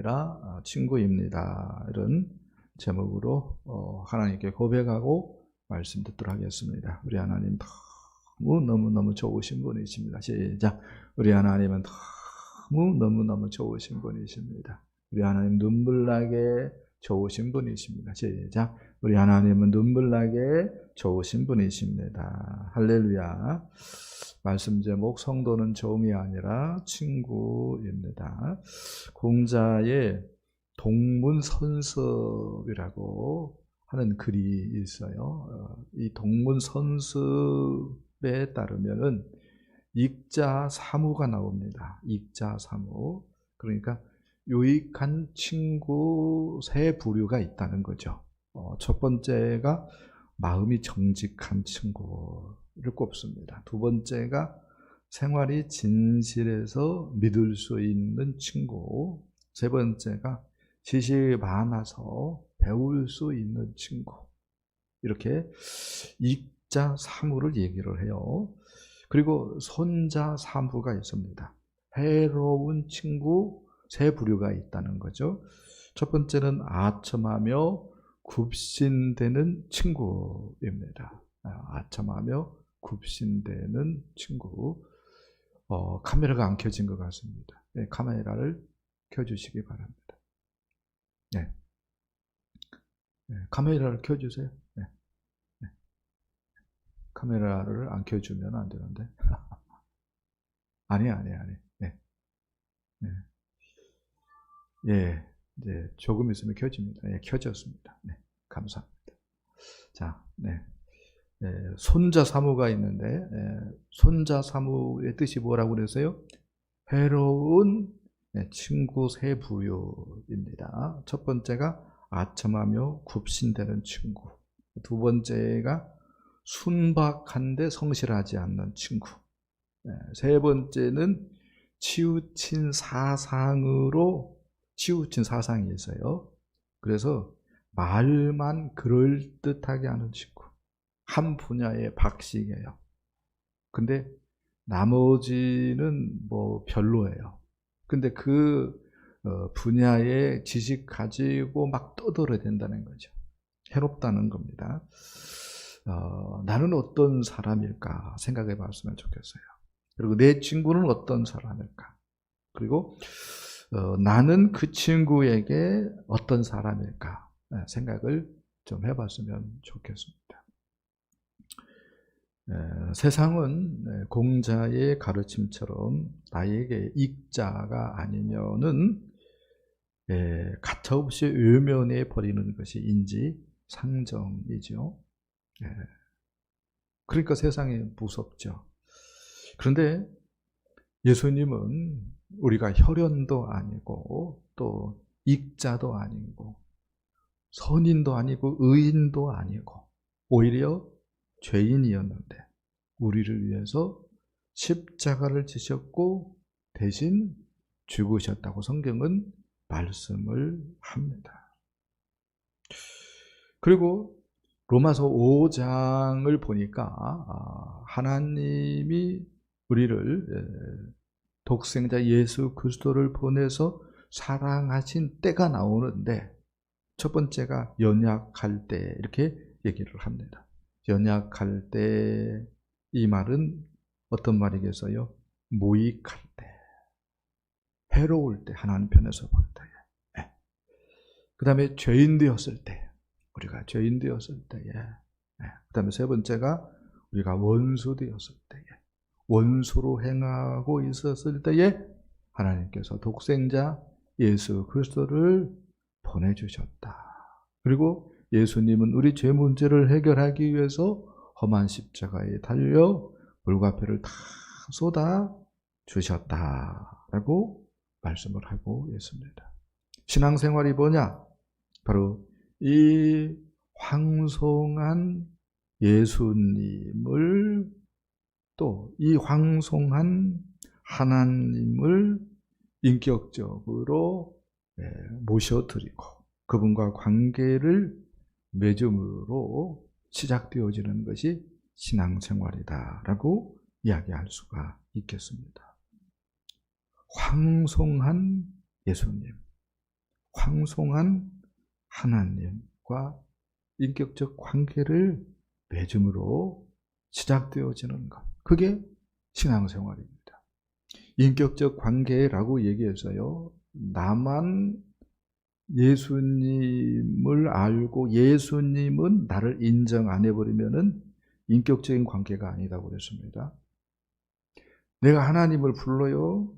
아니라 친구입니다. 이런 제목으로 하나님께 고백하고 말씀 듣도록 하겠습니다. 우리 하나님 너무너무 좋으신 분이십니다. 시작. 우리 하나님은 너무너무 좋으신 분이십니다. 우리 하나님 눈물나게 좋으신 분이십니다. 시작. 우리 하나님은 눈물나게 좋으신 분이십니다. 할렐루야. 말씀 제목 성도는 종이 아니라 친구입니다. 공자의 동문선습이라고 하는 글이 있어요. 이 동문선습에 따르면은 익자사무가 나옵니다. 익자사무. 그러니까 유익한 친구 세 부류가 있다는 거죠. 첫 번째가 마음이 정직한 친구를 꼽습니다. 두 번째가 생활이 진실해서 믿을 수 있는 친구. 세 번째가 지식이 많아서 배울 수 있는 친구. 이렇게 익자사무를 얘기를 해요. 그리고 손자사무가 있습니다. 해로운 친구 세 부류가 있다는 거죠. 첫 번째는 아첨하며 굽신대는 친구입니다. 아첨하며 굽신대는 친구. 카메라가 안 켜진 것 같습니다. 네, 카메라를 켜주시기 바랍니다. 네. 네, 카메라를 켜주세요. 네. 네. 카메라를 안 켜주면 안 되는데. 아니. 네. 네. 예, 이제 조금 있으면 켜집니다. 예, 켜졌습니다. 네, 감사합니다. 자, 네. 손자사무가 있는데, 손자사무의 뜻이 뭐라고 그랬어요? 해로운 친구 세 부류입니다. 첫 번째가 아첨하며 굽신대는 친구. 두 번째가 순박한데 성실하지 않는 친구. 세 번째는 치우친 사상으로 치우친 사상이 있어요. 그래서 말만 그럴듯하게 하는 친구. 한 분야의 박식이에요. 근데 나머지는 뭐 별로예요. 근데 그 분야의 지식 가지고 막 떠들어야 된다는 거죠. 해롭다는 겁니다. 나는 어떤 사람일까 생각해 봤으면 좋겠어요. 그리고 내 친구는 어떤 사람일까? 그리고 나는 그 친구에게 어떤 사람일까 생각을 좀 해봤으면 좋겠습니다. 세상은 공자의 가르침처럼 나에게 익자가 아니면은 가차없이 외면해 버리는 것이 인지상정이죠. 그러니까 세상이 무섭죠. 그런데 예수님은 우리가 혈연도 아니고 또 익자도 아니고 선인도 아니고 의인도 아니고 오히려 죄인이었는데 우리를 위해서 십자가를 지셨고 대신 죽으셨다고 성경은 말씀을 합니다. 그리고 로마서 5장을 보니까 하나님이 우리를 독생자 예수 그리스도를 보내서 사랑하신 때가 나오는데 첫 번째가 연약할 때 이렇게 얘기를 합니다. 연약할 때 이 말은 어떤 말이겠어요? 무익할 때, 해로울 때, 하나님 편에서 볼 때. 그 다음에 죄인 되었을 때, 우리가 죄인 되었을 때에. 그 다음에 세 번째가 우리가 원수 되었을 때에, 원수로 행하고 있었을 때에 하나님께서 독생자 예수 그리스도를 보내주셨다. 그리고 예수님은 우리 죄 문제를 해결하기 위해서 험한 십자가에 달려 물과 피를 다 쏟아 주셨다라고 말씀을 하고 있습니다. 신앙생활이 뭐냐? 바로 이 황송한 예수님을 또 이 황송한 하나님을 인격적으로 모셔드리고 그분과 관계를 맺음으로 시작되어지는 것이 신앙생활이다라고 이야기할 수가 있겠습니다. 황송한 예수님, 황송한 하나님과 인격적 관계를 맺음으로 시작되어지는 것. 그게 신앙생활입니다. 인격적 관계라고 얘기해서요, 나만 예수님을 알고 예수님은 나를 인정 안 해버리면은 인격적인 관계가 아니다고 그랬습니다. 내가 하나님을 불러요.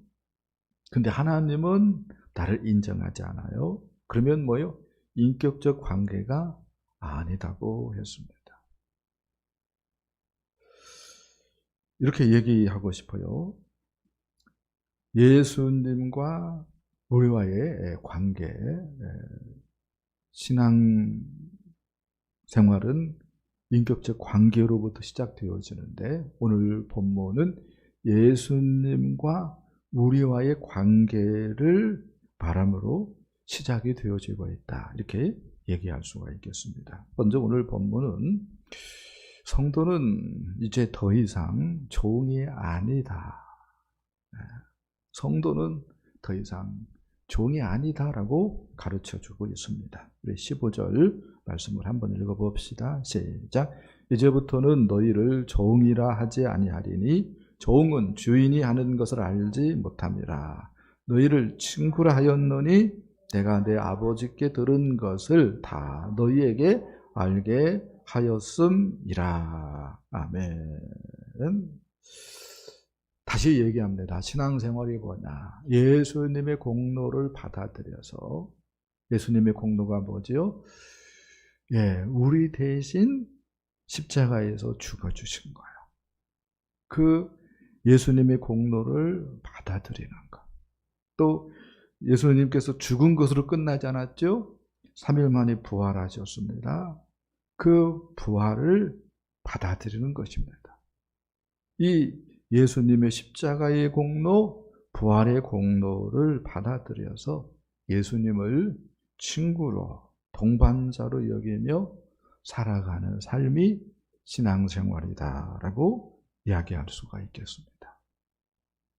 근데 하나님은 나를 인정하지 않아요. 그러면 뭐요? 인격적 관계가 아니다고 했습니다. 이렇게 얘기하고 싶어요. 예수님과 우리와의 관계, 신앙 생활은 인격적 관계로부터 시작되어지는데, 오늘 본문은 예수님과 우리와의 관계를 바람으로 시작이 되어지고 있다, 이렇게 얘기할 수가 있겠습니다. 먼저 오늘 본문은 성도는 이제 더 이상 종이 아니다. 성도는 더 이상 종이 아니다라고 가르쳐주고 있습니다. 우리 15절 말씀을 한번 읽어봅시다. 시작. 이제부터는 너희를 종이라 하지 아니하리니 종은 주인이 하는 것을 알지 못함이라. 너희를 친구라 하였노니 내가 내 아버지께 들은 것을 다 너희에게 알게 하였음이라. 아멘. 다시 얘기합니다. 신앙생활이 뭐냐? 예수님의 공로를 받아들여서, 예수님의 공로가 뭐지요? 우리 대신 십자가에서 죽어주신 거예요. 그 예수님의 공로를 받아들이는 것. 또 예수님께서 죽은 것으로 끝나지 않았죠? 3일 만에 부활하셨습니다. 그 부활을 받아들이는 것입니다. 이 예수님의 십자가의 공로, 부활의 공로를 받아들여서 예수님을 친구로, 동반자로 여기며 살아가는 삶이 신앙생활이다라고 이야기할 수가 있겠습니다.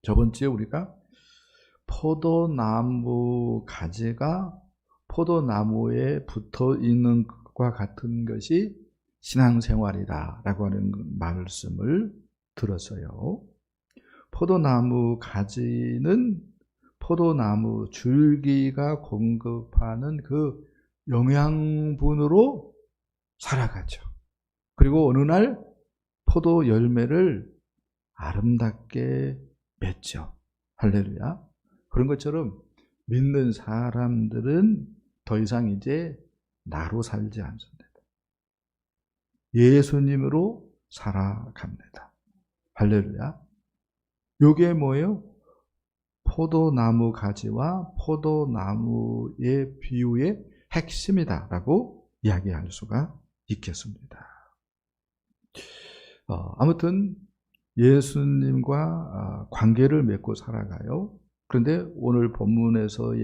저번주에 우리가 포도나무 가지가 포도나무에 붙어 있는 것과 같은 것이 신앙생활이다라고 하는 말씀을 들었어요. 포도나무 가지는 포도나무 줄기가 공급하는 그 영양분으로 살아가죠. 그리고 어느 날 포도 열매를 아름답게 맺죠. 할렐루야. 그런 것처럼 믿는 사람들은 더 이상 이제 나로 살지 않습니다. 예수님으로 살아갑니다. 할렐루야. 요게 뭐예요? 포도나무 가지와 포도나무의 비유의 핵심이다라고 이야기할 수가 있겠습니다. 아무튼 예수님과 관계를 맺고 살아가요. 그런데 오늘 본문에서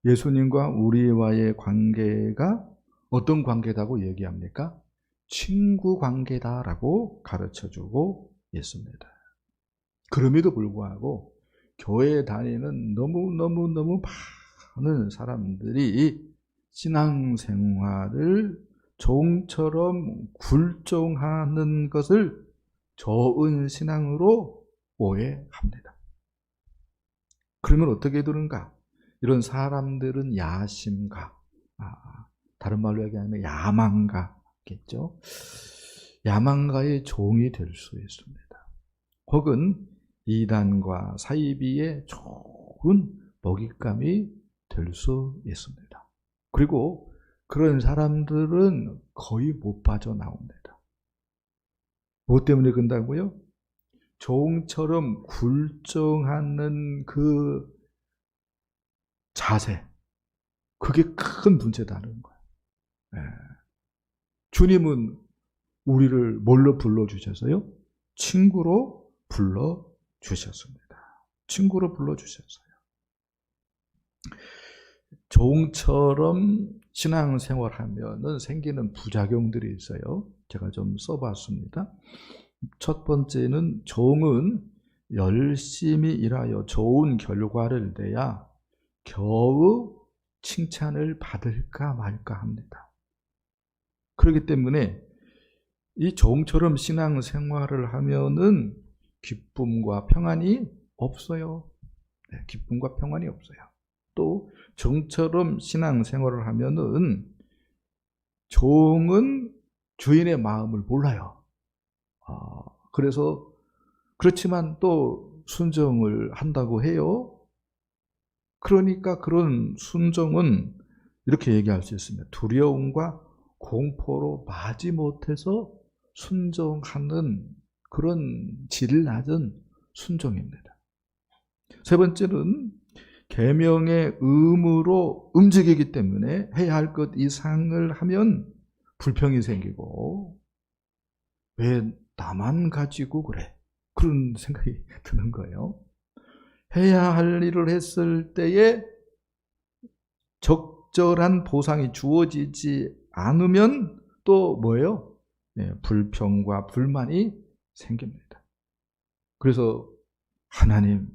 예수님과 우리와의 관계가 어떤 관계다고 얘기합니까? 친구 관계다라고 가르쳐주고 있습니다. 그럼에도 불구하고 교회에 다니는 너무 많은 사람들이 신앙생활을 종처럼 굴종하는 것을 좋은 신앙으로 오해합니다. 그러면 어떻게 되는가? 이런 사람들은 야심가, 다른 말로 얘기하면 야망가겠죠. 야망가의 종이 될 수 있습니다. 혹은 이단과 사이비의 좋은 먹잇감이 될 수 있습니다. 그리고 그런 사람들은 거의 못 빠져나옵니다. 뭐 때문에 그런다고요? 종처럼 굴종하는 그 자세, 그게 큰 문제다는 거예요. 주님은 우리를 뭘로 불러주셨어요? 친구로 불러주셨습니다. 친구로 불러주셨어요. 종처럼 신앙생활하면 생기는 부작용들이 있어요. 제가 좀 써봤습니다. 첫 번째는 종은 열심히 일하여 좋은 결과를 내야 겨우 칭찬을 받을까 말까 합니다. 그렇기 때문에 이 종처럼 신앙생활을 하면은 기쁨과 평안이 없어요. 네, 기쁨과 평안이 없어요. 또 종처럼 신앙생활을 하면은 종은 주인의 마음을 몰라요. 그래서 그렇지만 또 순종을 한다고 해요. 그러니까 그런 순종은 이렇게 얘기할 수 있습니다. 두려움과 공포로 마지못해서 순종하는 그런 질 낮은 순종입니다. 세 번째는 계명의 의무로 움직이기 때문에 해야 할 것 이상을 하면 불평이 생기고 왜 나만 가지고 그래? 그런 생각이 드는 거예요. 해야 할 일을 했을 때에 적절한 보상이 주어지지 않으면 또 뭐예요? 네, 불평과 불만이 생깁니다. 그래서 하나님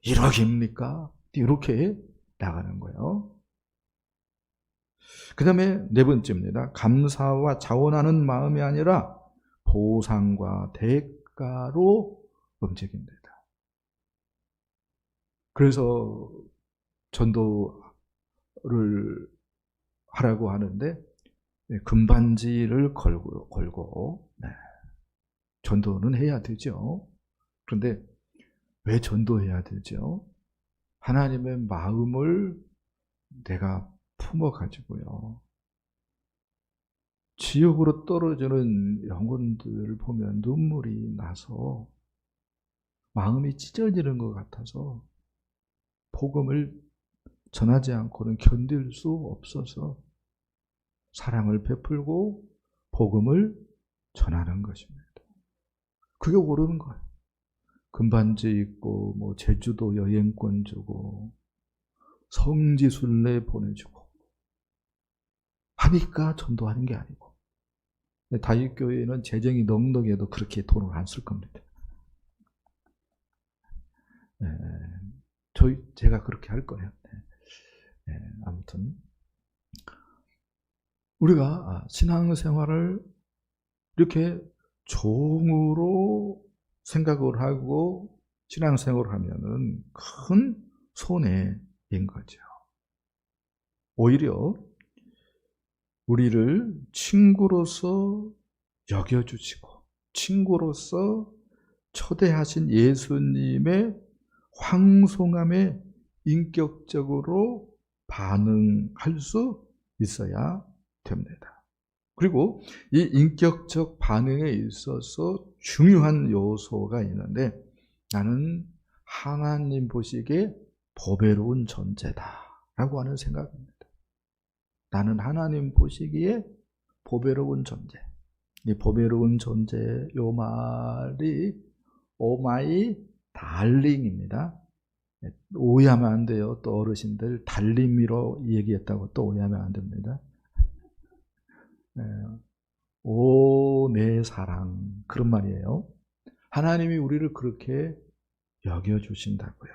이러깁니까? 이렇게 나가는 거예요. 그 다음에 네 번째입니다. 감사와 자원하는 마음이 아니라 보상과 대가로 움직입니다. 그래서 전도를 하라고 하는데 금반지를 걸고 네. 전도는 해야 되죠. 그런데 왜 전도해야 되죠? 하나님의 마음을 내가 품어가지고요. 지옥으로 떨어지는 영혼들을 보면 눈물이 나서 마음이 찢어지는 것 같아서 복음을 전하지 않고는 견딜 수 없어서 사랑을 베풀고 복음을 전하는 것입니다. 그게 옳은 거예요. 금반지 입고 뭐 제주도 여행권 주고 성지순례 보내주고 하니까 전도하는 게 아니고, 다윗교회는 재정이 넉넉해도 그렇게 돈을 안 쓸 겁니다. 네, 제가 그렇게 할 거예요. 네, 아무튼 우리가 신앙생활을 이렇게 종으로 생각을 하고 신앙생활을 하면은 큰 손해인 거죠. 오히려 우리를 친구로서 여겨주시고 친구로서 초대하신 예수님의 황송함에 인격적으로 반응할 수 있어야 됩니다. 그리고 이 인격적 반응에 있어서 중요한 요소가 있는데, 나는 하나님 보시기에 보배로운 존재다라고 하는 생각입니다. 나는 하나님 보시기에 보배로운 존재. 이 보배로운 존재, 요 말이 오마이 달링입니다. 오해하면 안 돼요. 또 어르신들 달림이로 얘기했다고 또 오해하면 안 됩니다. 오, 내 사랑, 그런 말이에요. 하나님이 우리를 그렇게 여겨주신다고요.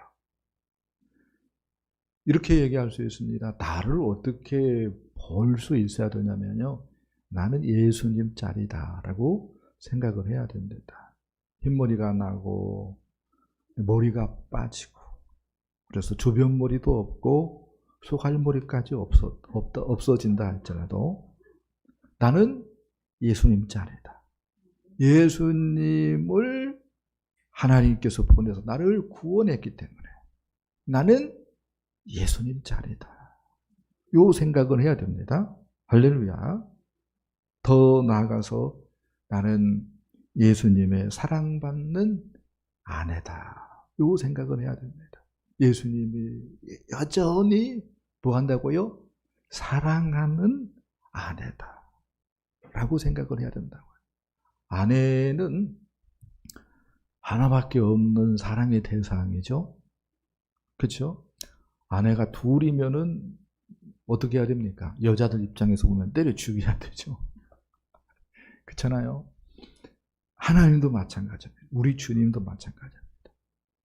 이렇게 얘기할 수 있습니다. 나를 어떻게 볼 수 있어야 되냐면요, 나는 예수님 짤이다라고 생각을 해야 됩니다. 흰머리가 나고 머리가 빠지고, 그래서 주변머리도 없고 소갈머리까지 없어진다 할지라도 나는 예수님 짤이다. 예수님을 하나님께서 보내서 나를 구원했기 때문에 나는 예수님 짤이다. 요 생각을 해야 됩니다. 할렐루야. 더 나아가서 나는 예수님의 사랑받는 아내다. 요 생각을 해야 됩니다. 예수님이 여전히 뭐 한다고요? 사랑하는 아내다 라고 생각을 해야 된다고요. 아내는 하나밖에 없는 사랑의 대상이죠. 그렇죠? 아내가 둘이면은 어떻게 해야 됩니까? 여자들 입장에서 보면 때려 죽여야 되죠. 그렇잖아요. 하나님도 마찬가지입니다. 우리 주님도 마찬가지입니다.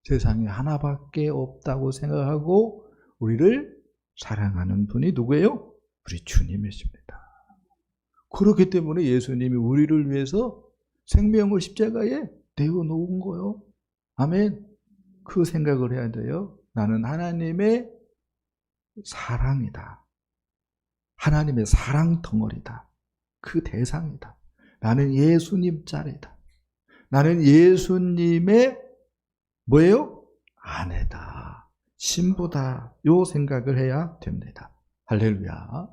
세상에 하나밖에 없다고 생각하고 우리를 사랑하는 분이 누구예요? 우리 주님이십니다. 그렇기 때문에 예수님이 우리를 위해서 생명을 십자가에 내어놓은 거예요. 아멘. 그 생각을 해야 돼요. 나는 하나님의 사랑이다. 하나님의 사랑 덩어리다. 그 대상이다. 나는 예수님 짤이다. 나는 예수님의 뭐예요? 아내다. 신부다. 요 생각을 해야 됩니다. 할렐루야.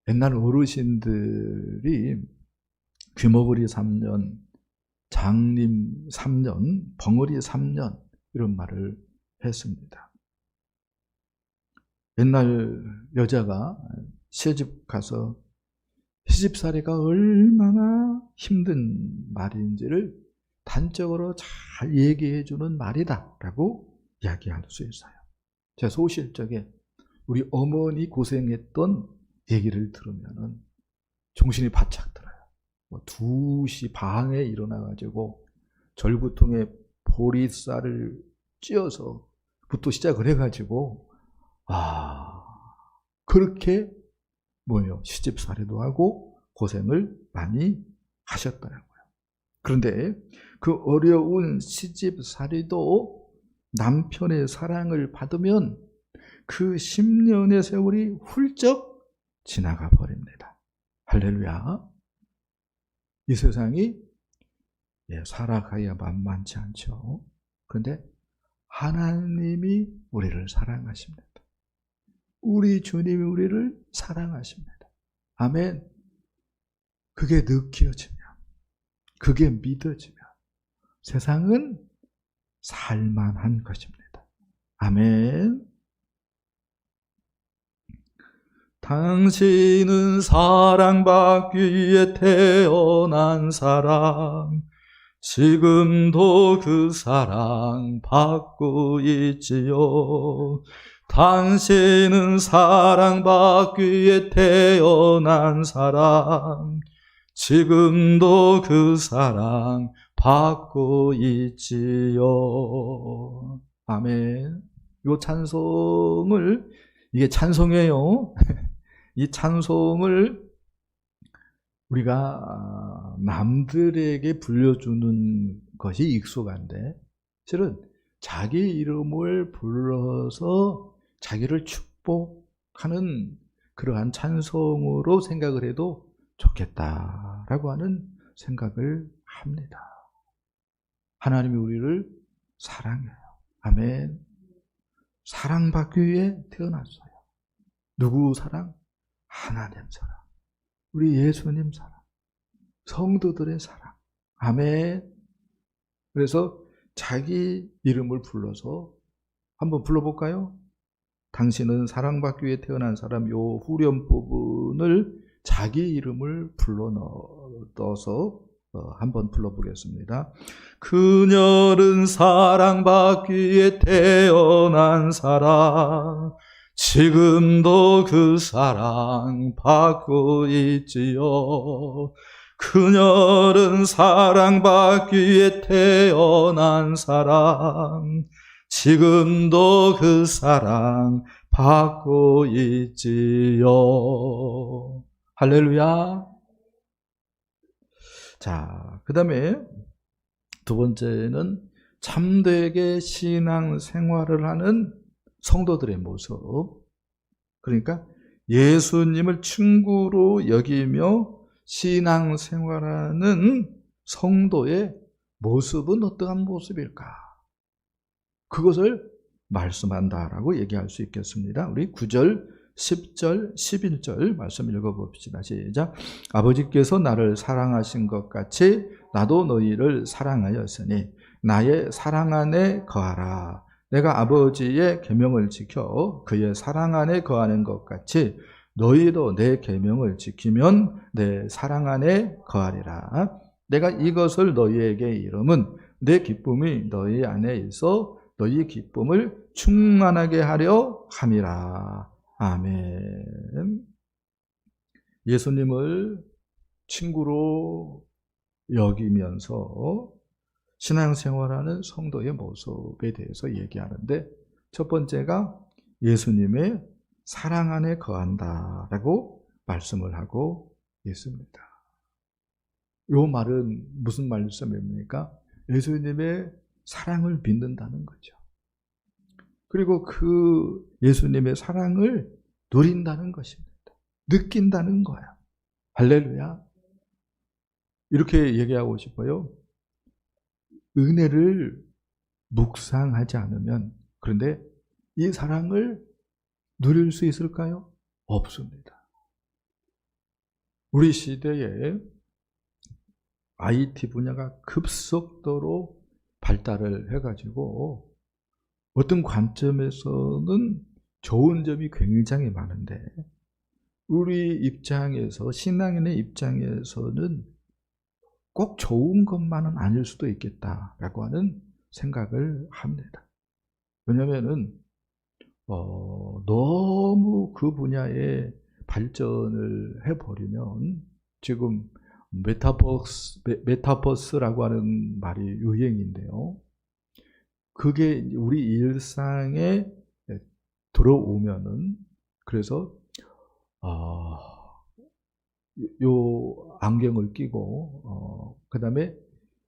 옛날 어르신들이 귀머거리 3년, 장님 3년, 벙어리 3년 이런 말을 했습니다. 옛날 여자가 시집 가서 시집살이가 얼마나 힘든 말인지를 단적으로 잘 얘기해 주는 말이다 라고 이야기할 수 있어요. 제 소실적에 우리 어머니 고생했던 얘기를 들으면 정신이 바짝 들어요. 2시 반에 일어나가지고 절구통에 보리쌀을 찧어서 부터 시작을 해가지고 그렇게 뭐예요? 시집살이도 하고 고생을 많이 하셨더라고요. 그런데 그 어려운 시집살이도 남편의 사랑을 받으면 그 10년의 세월이 훌쩍 지나가 버립니다. 할렐루야. 이 세상이 살아가야 만만치 않죠. 그런데 하나님이 우리를 사랑하십니다. 우리 주님이 우리를 사랑하십니다. 아멘. 그게 느껴지면, 그게 믿어지면 세상은 살만한 것입니다. 아멘. 당신은 사랑받기 위해 태어난 사람, 지금도 그 사랑 받고 있지요. 당신은 사랑받기 위해 태어난 사람, 지금도 그 사랑 받고 있지요. 아멘. 이 찬송을, 이게 찬송이에요. 이 찬송을 우리가 남들에게 불려주는 것이 익숙한데, 실은 자기 이름을 불러서 자기를 축복하는 그러한 찬송으로 생각을 해도 좋겠다라고 하는 생각을 합니다. 하나님이 우리를 사랑해요. 아멘. 사랑받기 위해 태어났어요. 누구 사랑? 하나님 사랑. 우리 예수님 사랑. 성도들의 사랑. 아멘. 그래서 자기 이름을 불러서 한번 불러볼까요? 당신은 사랑받기 위해 태어난 사람, 요 후렴 부분을 자기 이름을 불러 넣어서 한번 불러보겠습니다. 그녀는 사랑받기 위해 태어난 사람, 지금도 그 사랑 받고 있지요. 그녀는 사랑받기 위해 태어난 사람, 지금도 그 사랑 받고 있지요. 할렐루야. 자, 그 다음에 두 번째는 참되게 신앙 생활을 하는 성도들의 모습. 그러니까 예수님을 친구로 여기며 신앙 생활하는 성도의 모습은 어떠한 모습일까? 그것을 말씀한다라고 얘기할 수 있겠습니다. 우리 9절, 10절, 11절 말씀 읽어봅시다. 시작. 아버지께서 나를 사랑하신 것 같이 나도 너희를 사랑하였으니 나의 사랑 안에 거하라. 내가 아버지의 계명을 지켜 그의 사랑 안에 거하는 것 같이 너희도 내 계명을 지키면 내 사랑 안에 거하리라. 내가 이것을 너희에게 이름은 내 기쁨이 너희 안에 있어 너희 기쁨을 충만하게 하려 함이라. 아멘. 예수님을 친구로 여기면서 신앙생활하는 성도의 모습에 대해서 얘기하는데, 첫 번째가 예수님의 사랑 안에 거한다라고 말씀을 하고 있습니다. 이 말은 무슨 말씀입니까? 예수님의 사랑을 믿는다는 거죠. 그리고 그 예수님의 사랑을 누린다는 것입니다. 느낀다는 거야. 할렐루야. 이렇게 얘기하고 싶어요. 은혜를 묵상하지 않으면, 그런데 이 사랑을 누릴 수 있을까요? 없습니다. 우리 시대에 IT 분야가 급속도로 발달을 해가지고 어떤 관점에서는 좋은 점이 굉장히 많은데, 우리 입장에서, 신앙인의 입장에서는 꼭 좋은 것만은 아닐 수도 있겠다라고 하는 생각을 합니다. 왜냐하면 너무 그 분야에 발전을 해버리면, 지금 메타버스라고 하는 말이 유행인데요. 그게 우리 일상에 들어오면은, 그래서 요 안경을 끼고 그 다음에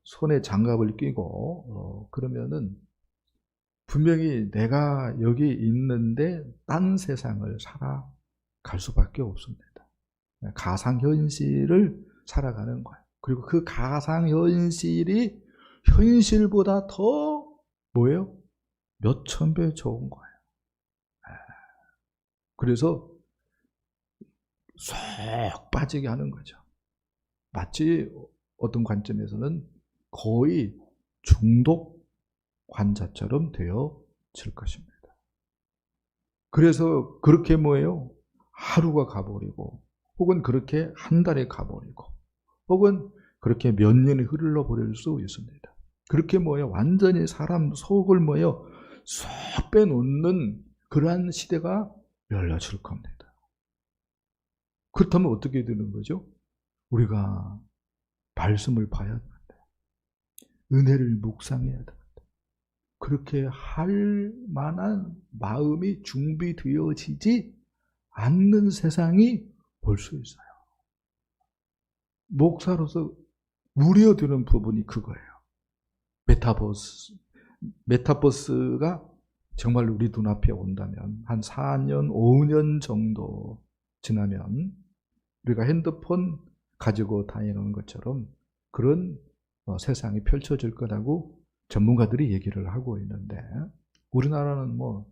손에 장갑을 끼고 그러면은 분명히 내가 여기 있는데 딴 세상을 살아갈 수밖에 없습니다. 가상현실을 살아가는 거예요. 그리고 그 가상현실이 현실보다 더 뭐예요? 몇천 배 좋은 거예요. 그래서 쏙 빠지게 하는 거죠. 마치 어떤 관점에서는 거의 중독 환자처럼 되어질 것입니다. 그래서 그렇게 뭐예요? 하루가 가버리고, 혹은 그렇게 한 달이 가버리고, 혹은 그렇게 몇 년이 흘러버릴 수 있습니다. 그렇게 뭐예요? 완전히 사람 속을 뭐예요? 쏙 빼놓는 그러한 시대가 열려질 겁니다. 그렇다면 어떻게 되는 거죠? 우리가 말씀을 봐야 됩니다. 은혜를 묵상해야 됩니다. 그렇게 할 만한 마음이 준비되어지지 않는 세상이 올 수 있어요. 목사로서 우려되는 부분이 그거예요. 메타버스가 정말 우리 눈앞에 온다면, 한 4년, 5년 정도 지나면 우리가 핸드폰 가지고 다니는 것처럼 그런 세상이 펼쳐질 거라고 전문가들이 얘기를 하고 있는데, 우리나라는 뭐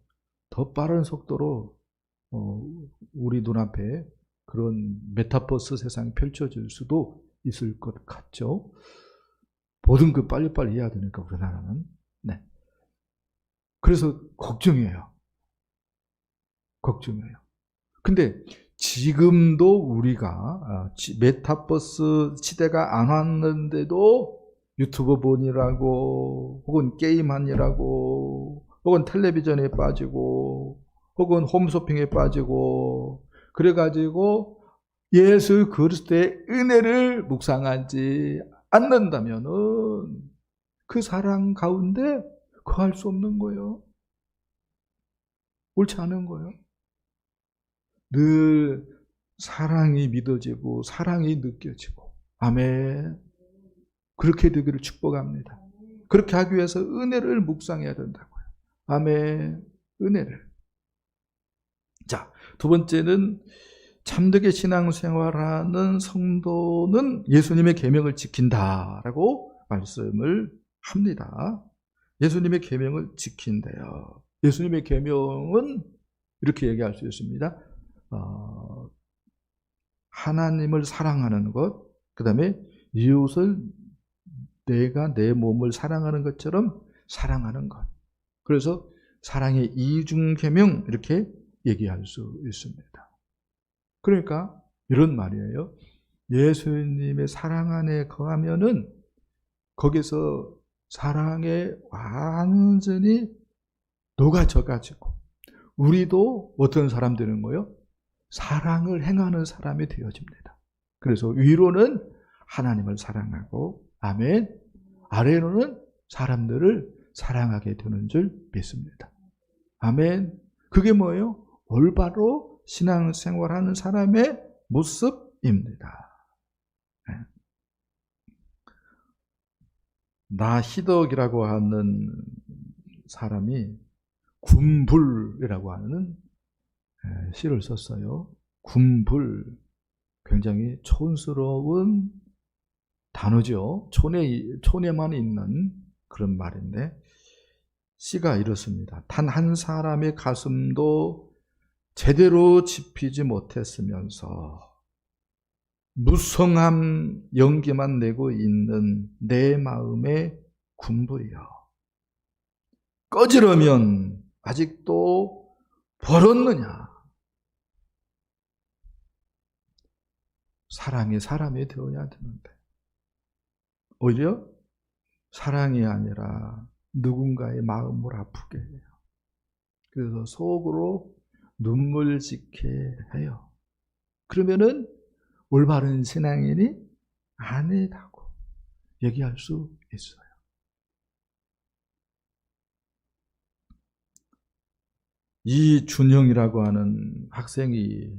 더 빠른 속도로 우리 눈앞에 그런 메타버스 세상이 펼쳐질 수도 있을 것 같죠. 모든 그 빨리빨리 해야 되니까 우리나라는. 네. 그래서 걱정이에요. 걱정이에요. 근데 지금도 우리가 메타버스 시대가 안 왔는데도 유튜브 보느라고, 혹은 게임하느라고, 혹은 텔레비전에 빠지고, 혹은 홈쇼핑에 빠지고, 그래가지고 예수 그리스도의 은혜를 묵상하지 않는다면은 그 사랑 가운데 거할 수 없는 거예요. 옳지 않은 거예요. 늘 사랑이 믿어지고 사랑이 느껴지고, 아멘. 그렇게 되기를 축복합니다. 그렇게 하기 위해서 은혜를 묵상해야 된다고요. 아멘. 은혜를. 자, 두 번째는 참되게 신앙생활하는 성도는 예수님의 계명을 지킨다라고 말씀을 합니다. 예수님의 계명을 지킨대요. 예수님의 계명은 이렇게 얘기할 수 있습니다. 하나님을 사랑하는 것, 그 다음에 이웃을 내가 내 몸을 사랑하는 것처럼 사랑하는 것. 그래서 사랑의 이중계명, 이렇게 얘기할 수 있습니다. 그러니까 이런 말이에요. 예수님의 사랑 안에 거하면은 거기서 사랑에 완전히 녹아져가지고 우리도 어떤 사람 되는 거예요? 사랑을 행하는 사람이 되어집니다. 그래서 위로는 하나님을 사랑하고, 아멘. 아래로는 사람들을 사랑하게 되는 줄 믿습니다. 아멘. 그게 뭐예요? 올바로 신앙생활하는 사람의 모습입니다. 나희덕이라고 하는 사람이 군불이라고 하는 시를 썼어요. 군불, 굉장히 촌스러운 단어죠. 촌에만 있는 그런 말인데, 시가 이렇습니다. 단 한 사람의 가슴도 제대로 짚히지 못했으면서 무성한 연기만 내고 있는 내 마음의 군불이여, 꺼지려면 아직도 벌었느냐. 사랑이 사람이 되어야 되는데 오히려 사랑이 아니라 누군가의 마음을 아프게 해요. 그래서 속으로 눈물 짓게 해요. 그러면은 올바른 신앙인이 아니라고 얘기할 수 있어요. 이준형이라고 하는 학생이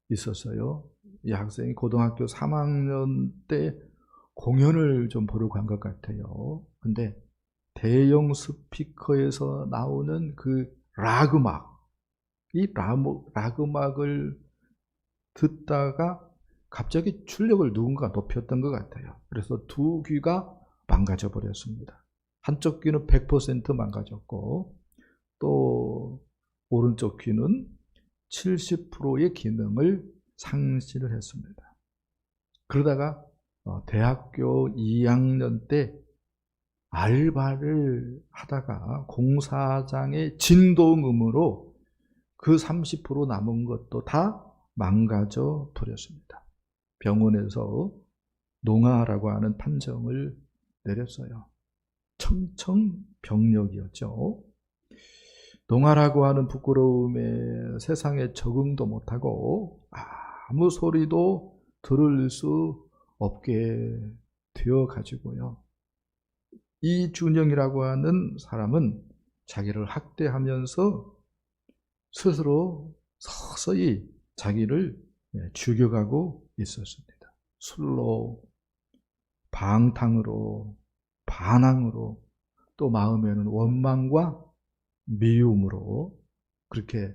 있었어요. 이 학생이 고등학교 3학년 때 공연을 좀 보러 간 것 같아요. 근데 대형 스피커에서 나오는 그 락음악, 이 락음악을 듣다가 갑자기 출력을 누군가 높였던 것 같아요. 그래서 두 귀가 망가져 버렸습니다. 한쪽 귀는 100% 망가졌고, 또 오른쪽 귀는 70%의 기능을 상실을 했습니다. 그러다가 대학교 2학년 때 알바를 하다가 공사장의 진동음으로 그 30% 남은 것도 다 망가져 버렸습니다. 병원에서 농아라고 하는 판정을 내렸어요. 청천벽력이었죠. 농아라고 하는 부끄러움에 세상에 적응도 못하고 아무 소리도 들을 수 없게 되어가지고요. 이준영이라고 하는 사람은 자기를 학대하면서 스스로 서서히 자기를 죽여가고 있었습니다. 술로, 방탕으로, 반항으로, 또 마음에는 원망과 미움으로 그렇게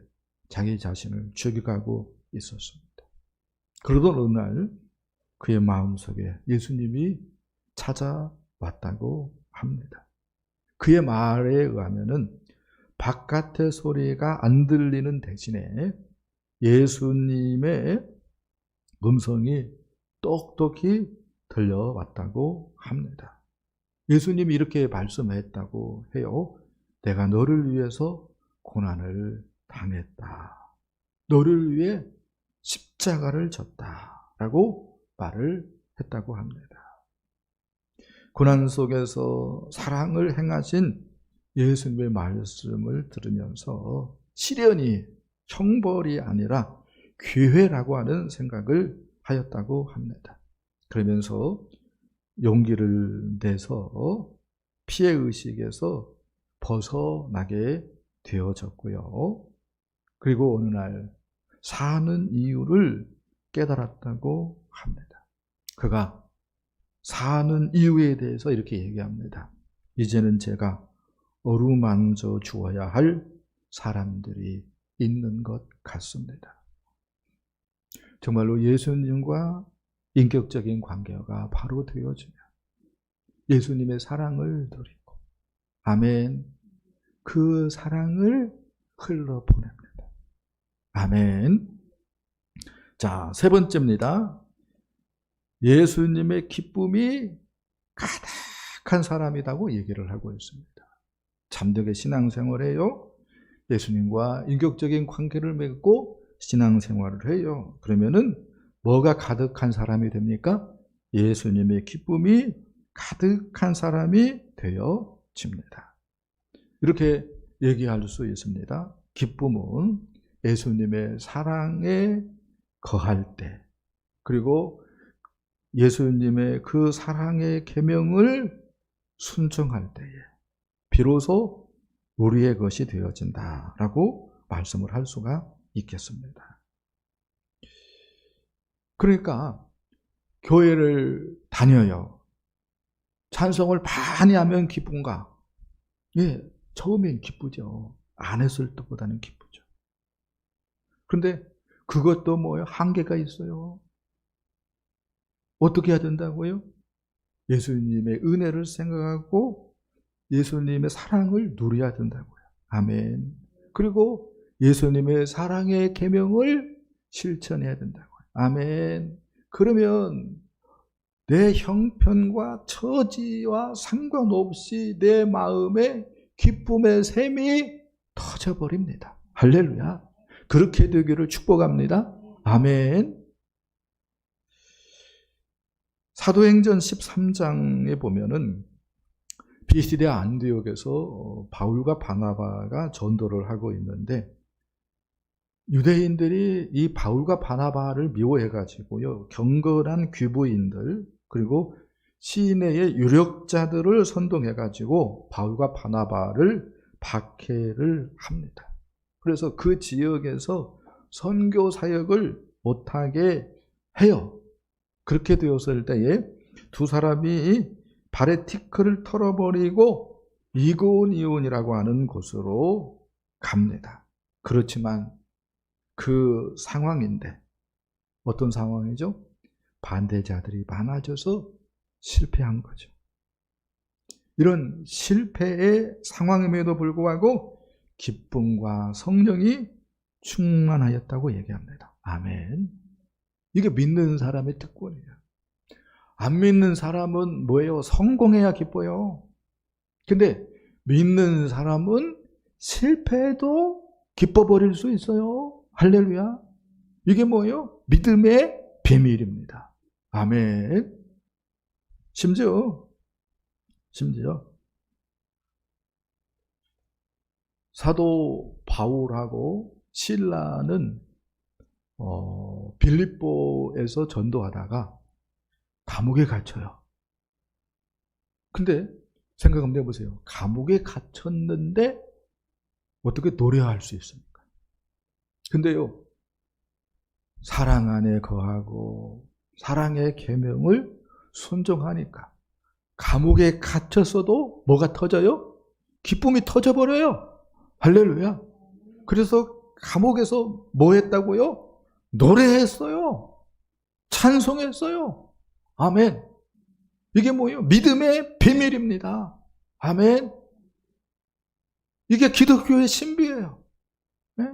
자기 자신을 죽여가고 있었습니다. 그러던 어느 날 그의 마음속에 예수님이 찾아왔다고 합니다. 그의 말에 의하면은 바깥의 소리가 안 들리는 대신에 예수님의 음성이 똑똑히 들려왔다고 합니다. 예수님이 이렇게 말씀했다고 해요. 내가 너를 위해서 고난을 당했다. 너를 위해 십자가를 졌다. 라고 말을 했다고 합니다. 고난 속에서 사랑을 행하신 예수님의 말씀을 들으면서 시련이 형벌이 아니라 기회라고 하는 생각을 하였다고 합니다. 그러면서 용기를 내서 피해의식에서 벗어나게 되어졌고요. 그리고 어느 날 사는 이유를 깨달았다고 합니다. 그가 사는 이유에 대해서 이렇게 얘기합니다. 이제는 제가 어루만져 주어야 할 사람들이 있는 것 같습니다. 정말로 예수님과 인격적인 관계가 바로 되어지면 예수님의 사랑을 드리고, 아멘, 그 사랑을 흘러보냅니다. 아멘. 자, 세 번째입니다. 예수님의 기쁨이 가득한 사람이라고 얘기를 하고 있습니다. 잠들게 신앙생활해요. 예수님과 인격적인 관계를 맺고 신앙생활을 해요. 그러면은 뭐가 가득한 사람이 됩니까? 예수님의 기쁨이 가득한 사람이 되어집니다. 이렇게 얘기할 수 있습니다. 기쁨은 예수님의 사랑에 거할 때, 그리고 예수님의 그 사랑의 계명을 순종할 때에 비로소 우리의 것이 되어진다라고 말씀을 할 수가 있겠습니다. 그러니까 교회를 다녀요. 찬송을 많이 하면 기쁜가? 예, 처음엔 기쁘죠. 안 했을 때보다는 기쁘죠. 그런데 그것도 뭐예요? 한계가 있어요. 어떻게 해야 된다고요? 예수님의 은혜를 생각하고 예수님의 사랑을 누려야 된다고요. 아멘. 그리고 예수님의 사랑의 계명을 실천해야 된다고요. 아멘. 그러면 내 형편과 처지와 상관없이 내 마음에 기쁨의 샘이 터져버립니다. 할렐루야. 그렇게 되기를 축복합니다. 아멘. 사도행전 13장에 보면은 비시대 안디옥에서 바울과 바나바가 전도를 하고 있는데 유대인들이 이 바울과 바나바를 미워해가지고요, 경건한 귀부인들 그리고 시내의 유력자들을 선동해가지고 바울과 바나바를 박해를 합니다. 그래서 그 지역에서 선교 사역을 못하게 해요. 그렇게 되었을 때에 두 사람이 발에 티끌을 털어버리고 이고니온이라고 하는 곳으로 갑니다. 그렇지만 그 상황인데 어떤 상황이죠? 반대자들이 많아져서 실패한 거죠. 이런 실패의 상황임에도 불구하고 기쁨과 성령이 충만하였다고 얘기합니다. 아멘. 이게 믿는 사람의 특권이에요. 안 믿는 사람은 뭐예요? 성공해야 기뻐요. 근데 믿는 사람은 실패해도 기뻐버릴 수 있어요. 할렐루야. 이게 뭐예요? 믿음의 비밀입니다. 아멘. 심지어 사도 바울하고 실라는 빌립보에서 전도하다가 감옥에 갇혀요. 근데 생각 한번 해보세요. 감옥에 갇혔는데 어떻게 노래할 수 있습니까? 근데요, 사랑 안에 거하고 사랑의 계명을 순종하니까 감옥에 갇혔어도 뭐가 터져요? 기쁨이 터져버려요. 할렐루야. 그래서 감옥에서 뭐 했다고요? 노래했어요. 찬송했어요. 아멘. 이게 뭐예요? 믿음의 비밀입니다. 아멘. 이게 기독교의 신비예요. 네.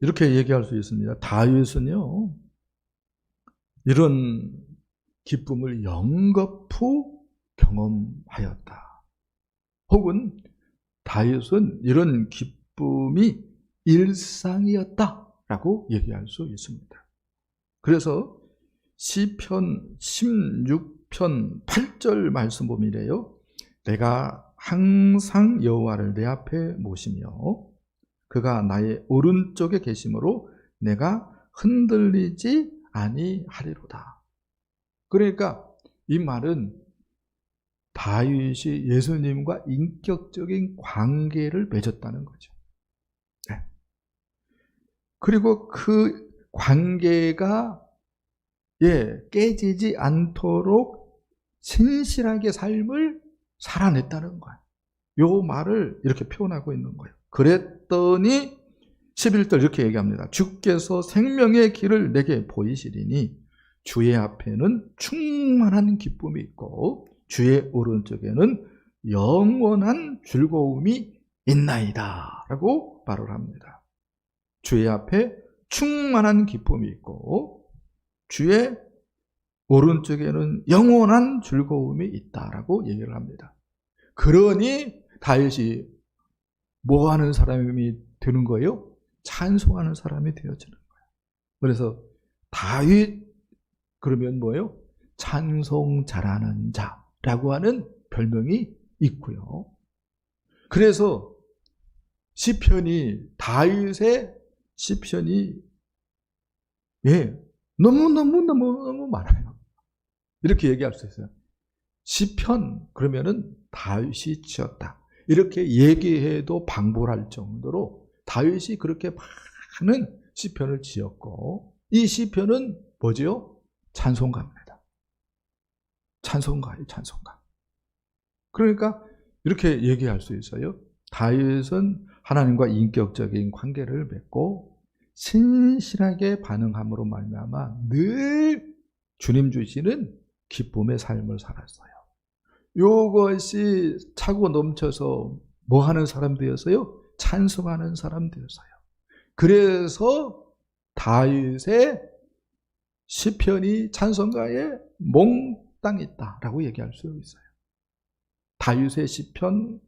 이렇게 얘기할 수 있습니다. 다윗은요, 이런 기쁨을 영겁후 경험하였다. 혹은 다윗은 이런 기쁨이 일상이었다라고 얘기할 수 있습니다. 그래서 시편 16편 8절 말씀 보면 이래요. 내가 항상 여호와를 내 앞에 모시며 그가 나의 오른쪽에 계심으로 내가 흔들리지 아니하리로다. 그러니까 이 말은 다윗이 예수님과 인격적인 관계를 맺었다는 거죠. 네. 그리고 그 관계가 깨지지 않도록 신실하게 삶을 살아냈다는 거예요. 요 말을 이렇게 표현하고 있는 거예요. 그랬더니 11절 이렇게 얘기합니다. 주께서 생명의 길을 내게 보이시리니 주의 앞에는 충만한 기쁨이 있고 주의 오른쪽에는 영원한 즐거움이 있나이다 라고 말을 합니다. 주의 앞에 충만한 기쁨이 있고 주의 오른쪽에는 영원한 즐거움이 있다라고 얘기를 합니다. 그러니 다윗이 뭐 하는 사람이 되는 거예요? 찬송하는 사람이 되어지는 거예요. 그래서 다윗 그러면 뭐예요? 찬송 잘하는 자라고 하는 별명이 있고요. 그래서 시편이 다윗의 시편이 너무 많아요. 이렇게 얘기할 수 있어요. 시편 그러면은 다윗이 지었다. 이렇게 얘기해도 방불할 정도로 다윗이 그렇게 많은 시편을 지었고, 이 시편은 뭐지요? 찬송가입니다. 찬송가예요, 찬송가. 그러니까 이렇게 얘기할 수 있어요. 다윗은 하나님과 인격적인 관계를 맺고 신실하게 반응함으로 말미암아 늘 주님 주시는 기쁨의 삶을 살았어요. 이것이 차고 넘쳐서 뭐 하는 사람 되었어요? 찬송하는 사람 되었어요. 그래서 다윗의 시편이 찬송가에 몽땅 있다라고 얘기할 수 있어요. 다윗의 시편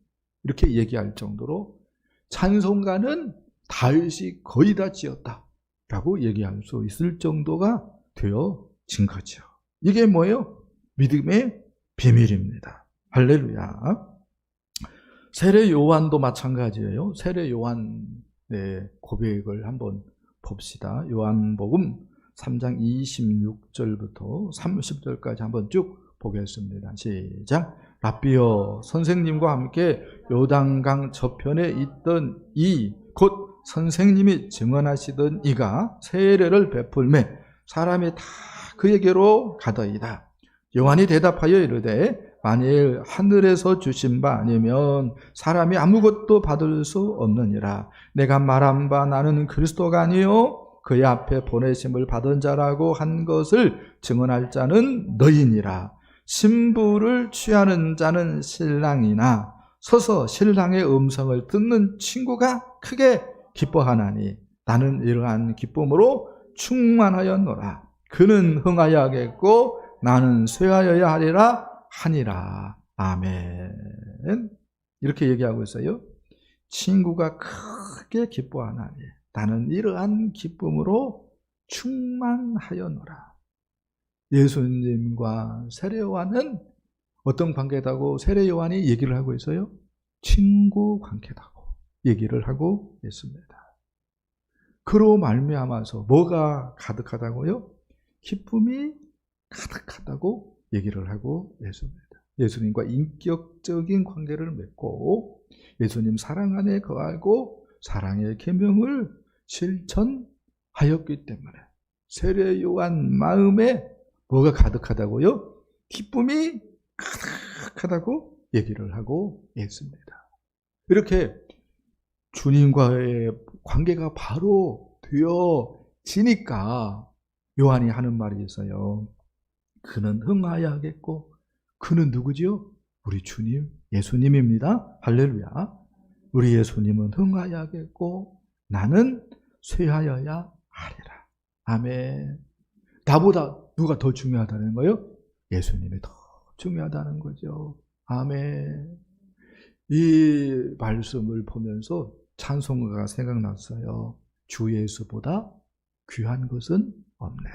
이렇게 얘기할 정도로 찬송가는 다윗이 거의 다 지었다라고 얘기할 수 있을 정도가 되어진 거죠. 이게 뭐예요? 믿음의 비밀입니다. 할렐루야. 세례 요한도 마찬가지예요. 세례 요한의 고백을 한번 봅시다. 요한복음 3장 26절부터 30절까지 한번 쭉 보겠습니다. 시작. 랍비여, 선생님과 함께 요단강 저편에 있던 이 곧 선생님이 증언하시던 이가 세례를 베풀매 사람이 다 그에게로 가더이다. 요한이 대답하여 이르되 만일 하늘에서 주신 바 아니면 사람이 아무것도 받을 수 없느니라. 내가 말한 바 나는 그리스도가 아니요 그의 앞에 보내심을 받은 자라고 한 것을 증언할 자는 너희니라. 신부를 취하는 자는 신랑이나 서서 신랑의 음성을 듣는 친구가 크게 기뻐하나니 나는 이러한 기쁨으로 충만하였노라. 그는 흥하여야겠고 나는 쇠하여야 하리라 하니라. 아멘. 이렇게 얘기하고 있어요. 친구가 크게 기뻐하나니 나는 이러한 기쁨으로 충만하였노라. 예수님과 세례요한은 어떤 관계다고 세례요한이 얘기를 하고 있어요? 친구 관계다고 얘기를 하고 있습니다. 그로 말미암아서 뭐가 가득하다고요? 기쁨이 가득하다고 얘기를 하고 있습니다. 예수님과 인격적인 관계를 맺고 예수님 사랑 안에 거하고 사랑의 계명을 실천하였기 때문에 세례요한 마음에 뭐가 가득하다고요? 기쁨이 가득하다고 얘기를 하고 있습니다. 이렇게 주님과의 관계가 바로 되어지니까 요한이 하는 말이 있어요. 그는 흥하여야겠고 그는 누구지요? 우리 주님 예수님입니다. 할렐루야. 우리 예수님은 흥하여야겠고 나는 쇠하여야 하리라. 아멘. 나보다 누가 더 중요하다는 거예요? 예수님이 더 중요하다는 거죠. 아멘. 이 말씀을 보면서 찬송가가 생각났어요. 주 예수보다 귀한 것은 없네.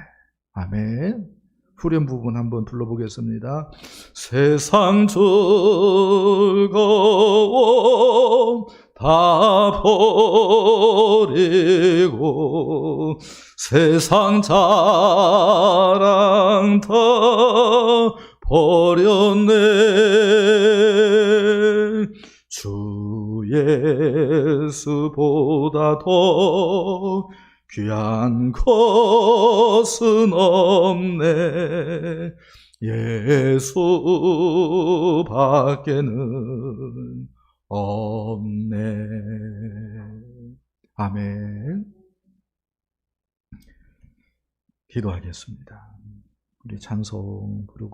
아멘. 후렴 부분 한번 불러보겠습니다. 세상 즐거움 다 버리고 세상 자랑 다 버렸네. 주 예수보다 더 귀한 것은 없네. 예수밖에는 없네. 아멘. 기도하겠습니다. 우리 찬송 부르고